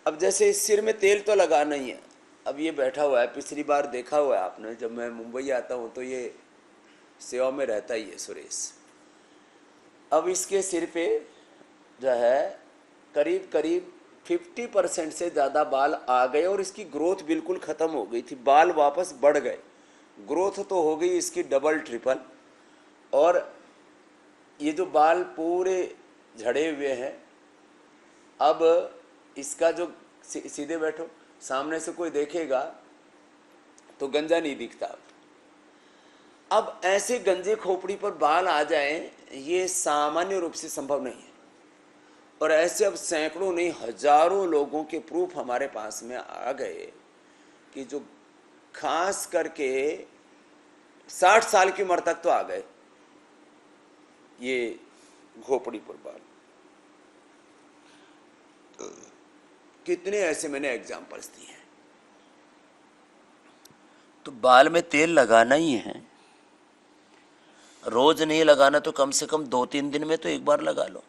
अब जैसे इस सिर में तेल तो लगाना ही है। अब ये बैठा हुआ है, पिछली बार देखा हुआ है आपने, जब मैं मुंबई आता हूँ तो ये सेवा में रहता ही है सुरेश। अब इसके सिर पे जो है करीब करीब 50% से ज़्यादा बाल आ गए और इसकी ग्रोथ बिल्कुल ख़त्म हो गई थी। बाल वापस बढ़ गए, ग्रोथ तो हो गई इसकी डबल ट्रिपल। और ये जो बाल पूरे झड़े हुए हैं, अब इसका जो सीधे बैठो, सामने से कोई देखेगा तो गंजा नहीं दिखता। अब ऐसे गंजे खोपड़ी पर बाल आ जाए ये सामान्य रूप से संभव नहीं है। और ऐसे अब सैकड़ों नहीं हजारों लोगों के प्रूफ हमारे पास में आ गए कि जो खास करके 60 साल की उम्र तक तो आ गए ये खोपड़ी पर बाल। कितने ऐसे मैंने एग्जांपल्स दिए हैं। तो बाल में तेल लगाना ही है, रोज नहीं लगाना तो कम से कम 2-3 दिन में तो एक बार लगा लो।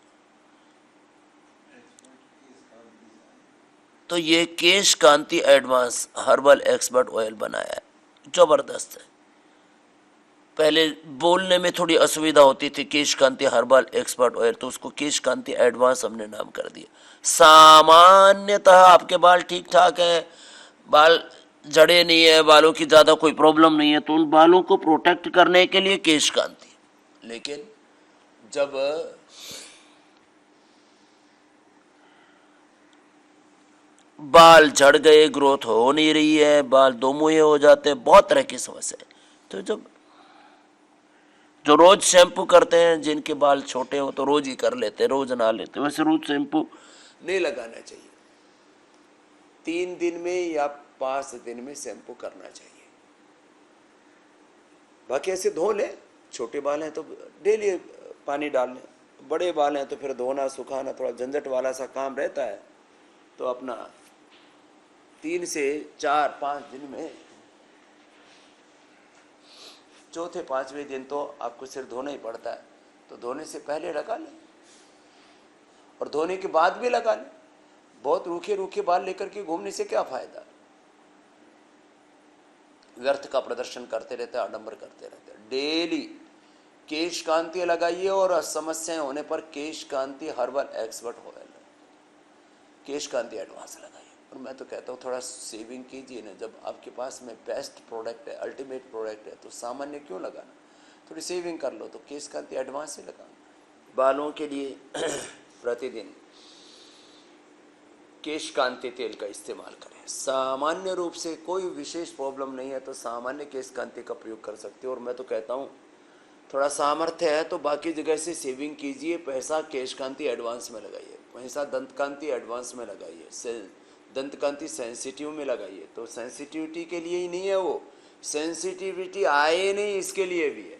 तो ये केश कांति एडवांस हर्बल एक्सपर्ट ऑयल बनाया है, जबरदस्त है। पहले बोलने में थोड़ी असुविधा होती थी, केश कांति हर्बल एक्सपर्ट ऑयल, तो उसको केश कांति एडवांस हमने नाम कर दिया। सामान्यतः आपके बाल ठीक ठाक है, बाल जड़े नहीं है, बालों की ज़्यादा कोई प्रॉब्लम नहीं है, तो उन बालों को प्रोटेक्ट करने के लिए केश कांति। लेकिन जब बाल झड़ गए, ग्रोथ हो नहीं रही है, बाल दो मुहे हो जाते हैं, बहुत तरह की समस्या है। तो जब जो रोज शैम्पू करते हैं, जिनके बाल छोटे हो तो रोज ही कर लेते हैं, रोज ना लेते, वैसे रोज शैम्पू नहीं लगाना चाहिए। 3 दिन में या 5 दिन में शैम्पू करना चाहिए। बाकी ऐसे धो ले, छोटे बाल हैं तो डेली पानी डाल लें, बड़े बाल हैं तो फिर धोना सुखाना थोड़ा झंझट वाला सा काम रहता है। तो अपना 3 से 4-5 दिन में, चौथे 5वें दिन तो आपको सिर धोना ही पड़ता है, तो धोने से पहले लगा लें और धोने के बाद भी लगा लें। बहुत रूखे रूखे बाल लेकर के घूमने से क्या फायदा, व्यर्थ का प्रदर्शन करते रहते हैं, आडंबर करते रहते हैं। डेली केश कांति लगाइए और समस्याएं होने पर केश कांति हर्बल एक्सपर्ट ऑयल, केश कांति एडवांस लगाइए। और मैं तो कहता हूँ थोड़ा सेविंग कीजिए ना, जब आपके पास में बेस्ट प्रोडक्ट है, अल्टीमेट प्रोडक्ट है, तो सामान्य क्यों लगाना, थोड़ी सेविंग कर लो तो केश कांति एडवांस ही लगाना। बालों के लिए प्रतिदिन केश कांति तेल का इस्तेमाल करें। सामान्य रूप से कोई विशेष प्रॉब्लम नहीं है तो सामान्य केश कांति का प्रयोग कर सकते हो। और मैं तो कहता हूँ थोड़ा सामर्थ्य है तो बाकी जगह से सेविंग कीजिए, पैसा केश कांति एडवांस में लगाइए, पैसा दंत कांति एडवांस में लगाइए, दंत कांति सेंसिटिव में लगाइए। तो सेंसिटिविटी के लिए ही नहीं है वो, सेंसिटिविटी आए नहीं इसके लिए भी है।